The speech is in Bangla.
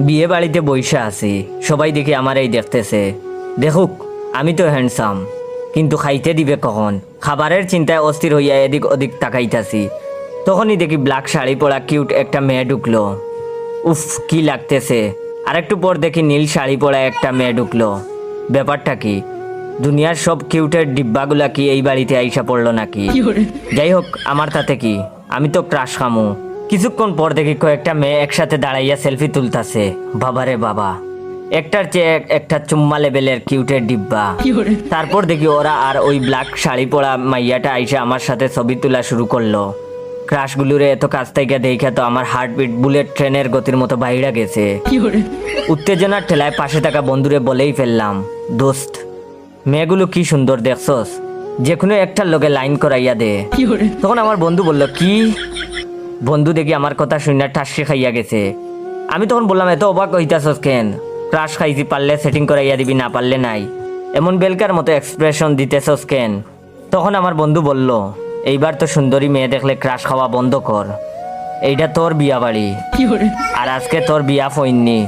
বিয়ে বাড়িতে বইসা আছি, সবাই দেখি আমার এই দেখতেছে। দেখুক আমি তো হ্যান্ডসাম, কিন্তু খাইতে দিবে কখন? খাবারের চিন্তায় অস্থির হইয়া এদিক ওদিক তাকাইতাছি। তখনই দেখি ব্ল্যাক শাড়ি পরা কিউট একটা মেয়ে ঢুকলো। উফ, কি লাগতেছে। আরেকটু পর দেখি নীল শাড়ি পরা একটা মেয়ে ঢুকলো। ব্যাপারটা কি? দুনিয়ার সব কিউটের ডিব্বাগুলা কি এই বাড়িতে আইসা পড়লো নাকি? যাই হোক, আমার তাতে কি, আমি তো ক্রাশ খামু। কিছুক্ষণ পর দেখি কয়েকটা মেয়ে একসাথে দাঁড়াইয়া সেলফি তুলতাছে। বাবারে বাবা, একটার চেয়ে একটা চুম্মা লেভেলের কিউটের ডিব্বা। তারপর দেখি ওরা আর ওই ব্ল্যাক শাড়ি পরা মাইয়াটা আইসা আমার সাথে ছবি তোলা শুরু করলো। ক্রাশগুলোরে এত কাছ থেকে দেখা তো আমার হার্টবিট বুলেট ট্রেনের গতির মতো বাইরে গেছে। উত্তেজনার ঠেলায় পাশে থাকা বন্ধুরে বলেই ফেললাম, দোস্ত, মেয়েগুলো কি সুন্দর দেখছস, যে কোনো একটার লগে লাইন করাইয়া দে। তখন আমার বন্ধু বলল, কি? বন্ধু দেখি আমার কথা শুনে ঠাসকে খাইয়া গেছে। আমি তখন বললাম, এত অবাক হইতাছস কেন? ক্রাশ খাইছি, পারলে সেটিং করাইয়া দিবি, না পারলে নাই। এমন বেলকার মতো এক্সপ্রেশন দিতেছস কেন? তখন আমার বন্ধু বলল, এইবার তো সুন্দরী মেয়ে দেখলে ক্রাশ খাওয়া বন্ধ কর। এইটা তোর বিয়া বাড়ি, আর আজকে তোর বিয়া ফইননি।